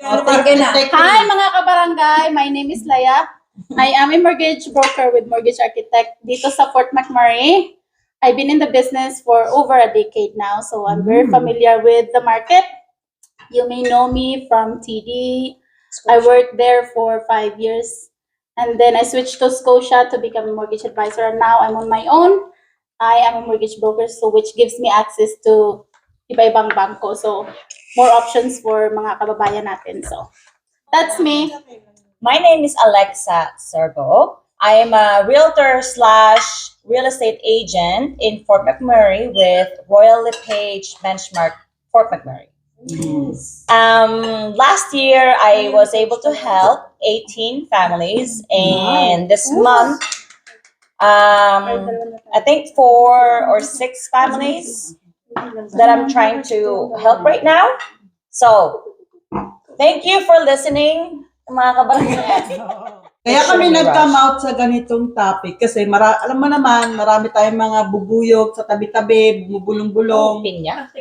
Hi mga kabarangay, my name is Laya. I am a mortgage broker with Mortgage Architect dito sa Fort McMurray. I've been in the business for over a decade now, so I'm very familiar with the market. You may know me from TD. I worked there for 5 years. And then I switched to Scotia to become a mortgage advisor. And now I'm on my own. I am a mortgage broker, so which gives me access to iba-ibang bangko. So more options for mga kababayan natin. So that's me. My name is Alexa Serbo. I am a realtor / real estate agent in Fort McMurray with Royal LePage Benchmark Fort McMurray. Last year, I was able to help 18 families, and this month, I think 4 or 6 families that I'm trying to help right now. So, thank you for listening, mga kabarangay. Kaya kami nag-come out sa ganitong topic kasi alam mo naman, marami tayong mga bubuyog sa tabi-tabi, bumubulong-bulong.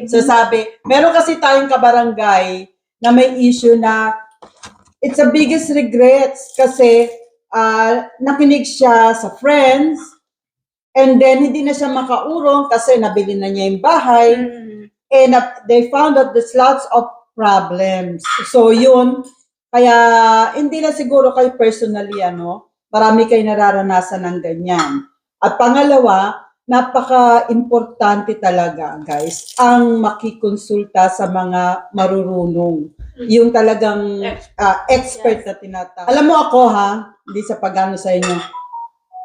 So sabi, meron kasi tayong kabarangay na may issue na it's a biggest regrets kasi nakinig siya sa friends and then hindi na siya makaurong kasi nabili na niya yung bahay and they found out there's lots of problems. So yun, kaya hindi na siguro kayo personally, marami kayo nararanasan ng ganyan. At pangalawa, napaka-importante talaga, guys, ang makikonsulta sa mga marurunong. Yung talagang expert na tinatawag. Alam mo ako hindi sa pagano sa inyo.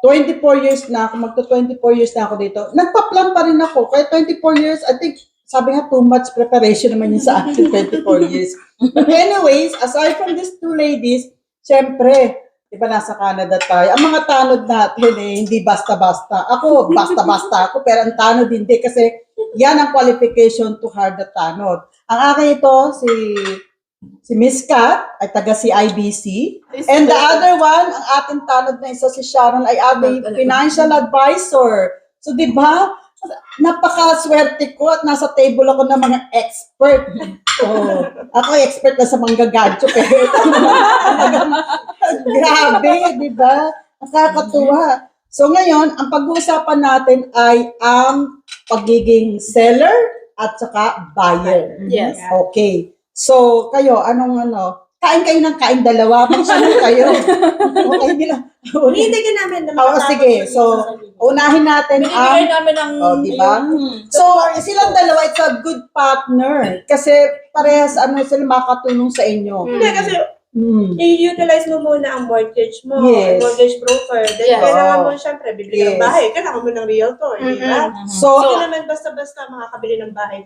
24 years na ako, magto-24 years na ako dito. Nagpa-plan pa rin ako. Kaya 24 years, I think, sabi nga, too much preparation naman yun sa akin, 24 years. But anyways, aside from these 2 ladies, syempre, di ba nasa Canada tayo, ang mga tanod natin hindi basta-basta. Ako, basta-basta ako, pero ang tanod hindi kasi yan ang qualification to hard the tanod. Ang akin ito, si Miss Kat, ay taga CIBC. And the other one, ang ating tanod na isa si Sharon, ay aming financial advisor. So, di ba? Napakaswerte ko at nasa table ako ng mga expert. So, ako expert na sa manggagadyo pero grabe, di ba? Nakakatuwa. So ngayon, ang pag-uusapan natin ay ang pagiging seller at saka buyer. Yes. Okay. So, kayo, kain kayo ng kain dalawa, magsanong kayo. Okay nila. Hindi ka namin Oo, sige. So, unahin natin ang... namin ang... diba? So, silang dalawa, it's a good partner. Kasi parehas, sila makatulong sa inyo. Hindi, kasi i-utilize mo muna ang mortgage mo, Yes. mortgage broker. Then, Yes. kailangan mo, syempre, bibili ng Yes. bahay. Kailangan mo ng realtor, di ba? So, Hindi naman basta-basta makakabili ng bahay.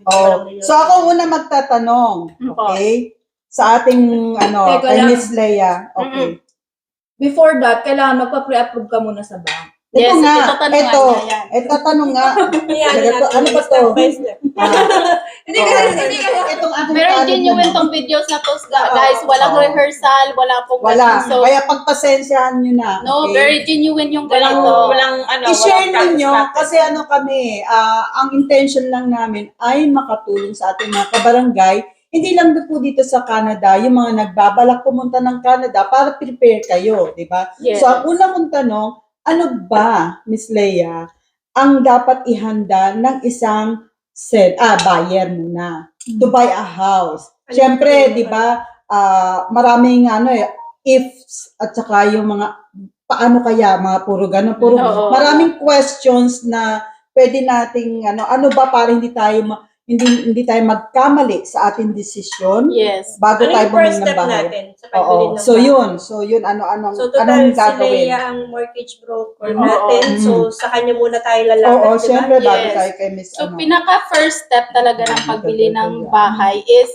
so ako una magtatanong. Okay? Sa ating, Teka kay lang. Miss Leia. Okay. Before that, kailangan magpa-pre-approve ka muna sa bank. Yes, Ito nga, itatanong ito. nga niya yan. Ito tanong nga. Yan, Ano ba to? step by step. Hindi kasi, Itong ating Pero tanong genuine naman. tong videos na to, guys. Walang rehearsal, wala pong Wala. ganun. So, Kaya pagpasensyahan nyo na. no, okay? very genuine yung ganito. I-share ninyo kasi kami, ang intention lang namin ay makatulong sa ating mga kabarangay. Hindi lang po dito sa Canada, yung mga nagbabalak pumunta ng Canada para prepare kayo, di ba? Yes. So ang una kong tanong, ano ba, Miss Leia, ang dapat ihanda ng isang buyer muna to buy a house? Siyempre, di ba, maraming ifs at saka yung mga paano kaya, mga puro gano'n, Oo. maraming questions na pwede nating ano ba para hindi tayo magkamali sa ating desisyon Yes. bago Ano tayo yung first bumili ng step bahay. natin sa pagbili Oo. ng So bahay? yun, anong So, total, anong si gagawin? Leia ang mortgage broker natin. So, sa kanya muna tayo lalapit, Oo, di ba? syempre bago Yes. tayo kay Miss So, pinaka-first step talaga ng pagbili ng bahay is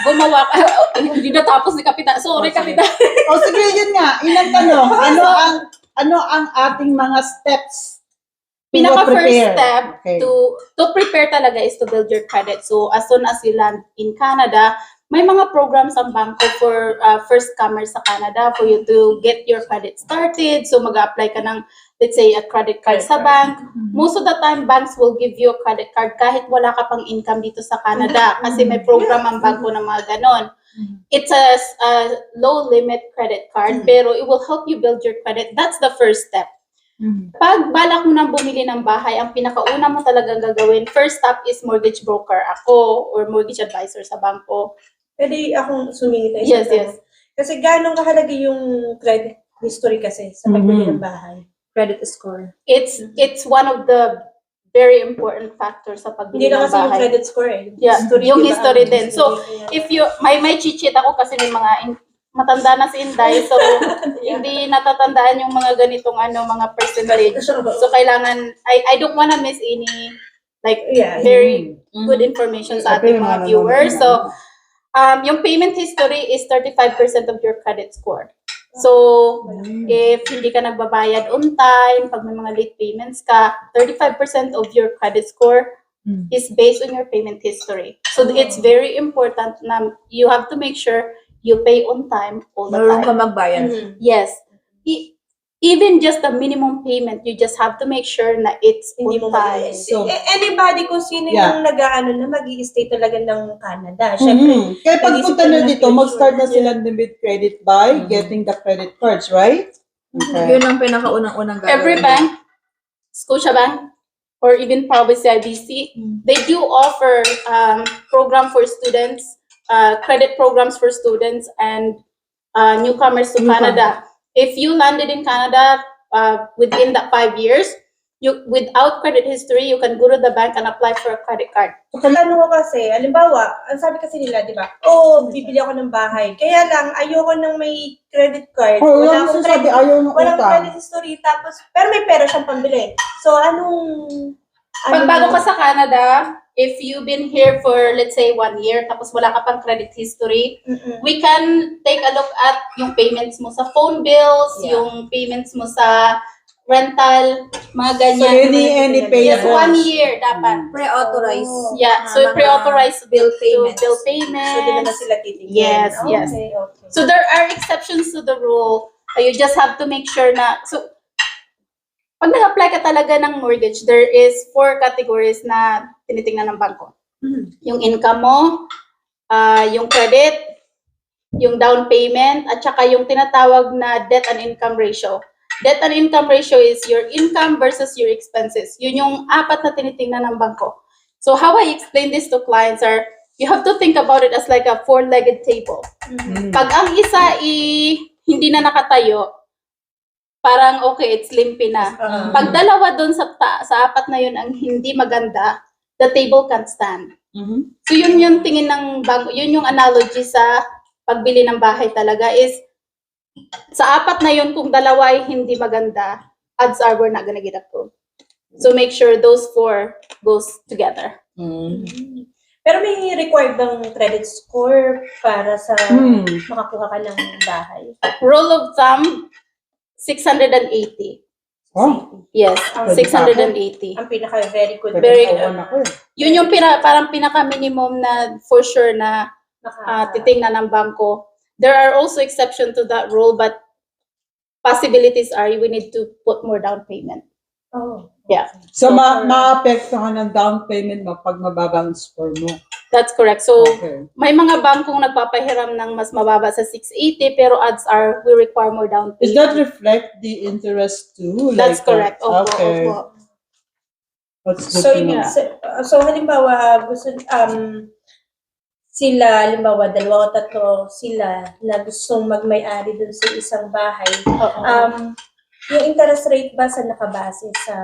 gumawa ka. Hindi natapos ni Kapitan. Sorry, Kapitan. O sige, yun nga, ang tanong. Ano ang ating mga steps? Pinaka-first prepare? step Okay. to prepare talaga is to build your credit. So, as soon as you land in Canada, may mga programs ang bangko for first comers sa Canada for you to get your credit started. So, mag-apply ka ng, let's say, a credit card sa bank. Most of the time, banks will give you a credit card kahit wala ka pang income dito sa Canada kasi may program ang bangko ng mga ganon. It's a low limit credit card, pero it will help you build your credit. That's the first step. Pag balak mo nang bumili ng bahay, ang pinakauna mo talagang gagawin, first step is mortgage broker ako or mortgage advisor sa bangko. Pwede akong sumingit na Yes, isang yes. tanong. Kasi gano'ng kahalaga yung credit history kasi sa pagbili ng bahay? Credit score. It's one of the very important factors sa pagbili Hindi lang ng kasi yung bahay. credit score eh. Yeah, yung diba? history din. So, if you, may cheat ako kasi may mga, matanda na si Inday, so hindi natatandaan yung mga ganitong mga percentage. So, kailangan, I don't wanna miss any, like, Yeah. very good information sa ating mga viewers. So, yung payment history is 35% of your credit score. So, if hindi ka nagbabayad on time, pag may mga late payments ka, 35% of your credit score is based on your payment history. So, it's very important na you have to make sure you pay on time all the Marunong ka time. magbayad. Yes. Even just the minimum payment, you just have to make sure na it's Hindi on mo time. So, anybody kung sino Yeah. yung nag-aano na mag-i-stay talaga ng Canada. Siyempre, Kaya pagpunta na dito, mag-start na sila. sila with credit by getting the credit cards, right? Okay. Yun ang pinakaunang-unang gagawin. Every bank, Scotiabank, or even probably CIBC, they do offer program for students, credit programs for students and newcomers to Canada. If you landed in Canada within that 5 years, you without credit history, you can go to the bank and apply for a credit card. Ano ko kasi, halimbawa, ang sabi kasi nila, di ba, bibili ako ng bahay. Kaya lang, ayoko nang may credit card. Wala akong sabi, ayaw ng walang utang. credit history, tapos, pero may pera siyang pambili. So, Pag bago ka sa Canada, if you've been here for, let's say, 1 year, tapos wala ka pang credit history, we can take a look at yung payments mo sa phone bills, Yeah. yung payments mo sa rental, mga So, ganyan. any Yes, payables. 1 year dapat. Pre-authorize. Yeah, so Mga pre-authorized bill to payments. bill So, di na payments. sila titignan. Yes, yes. Okay. So there are exceptions to the rule. You just have to make sure na, so, pag nag-apply ka talaga ng mortgage, there is 4 categories na tinitingnan ng bangko. Yung income mo, yung credit, yung down payment, at saka yung tinatawag na debt and income ratio. Debt and income ratio is your income versus your expenses. Yun yung 4 na tinitingnan ng bangko. So how I explain this to clients are, you have to think about it as like a 4-legged table. Pag ang isa hindi na nakatayo, parang okay, it's limpy na. Pag dalawa doon sa 4 na yun ang hindi maganda, the table can't stand. So yun yung tingin ng bangko, yun yung analogy sa pagbili ng bahay talaga is, sa 4 na yun, kung dalawa ay hindi maganda, odds are we're not gonna get approved. So make sure those 4 goes together. Pero may required bang credit score para sa makakuha ka ng bahay? Rule of thumb, 680. Oh, Yes, Pwede 680. Ang pinaka very good. Very kawan ako eh. Yun yung parang pinaka-minimum na for sure na titingnan ng bangko. There are also exceptions to that rule, but possibilities are we need to put more down payment. Oh. Yeah, So, ma-apektuhan ng down payment mo pag mababa ang score mo. that's correct. So, Okay. may mga bangkong nagpapahiram ng mas mababa sa 680, pero odds are we require more down Does that payment. reflect the interest too? That's Like, correct. Opo, okay. opo. That's good So, to know. so halimbawa, gusto, sila, halimbawa, 2 o 3 sila na gustong magmay-ari dun sa isang bahay. Oo. Yung interest rate ba sa nakabase sa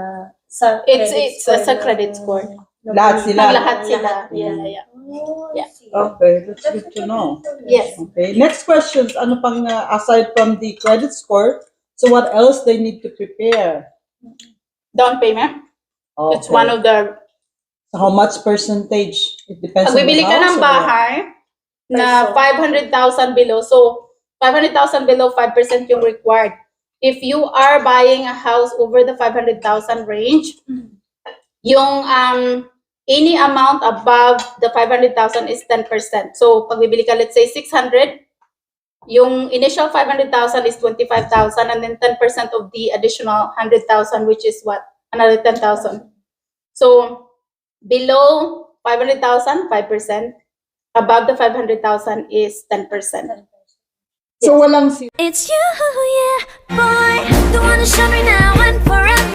It's sa credit score. Lahat sila. Ng lahat sila. Yeah. Oh, I Yeah. see. Okay, that's good to know. Yes. Okay, next questions. Ano pang, aside from the credit score, so what else they need to prepare? Down payment. Okay. It's one of the So how much percentage? It depends pag bibili on the ka ng house or what? bahay na 500,000 below, so 500,000 below, 5% yung required. If you are buying a house over the 500,000 range, yung any amount above the 500,000 is 10%. So pag bibili ka, let's say 600, yung initial 500,000 is 25,000, and then 10% of the additional 100,000, which is what? Another 10,000. So below 500,000, 5%. above the 500,000 is 10%. So walang It's you, yeah.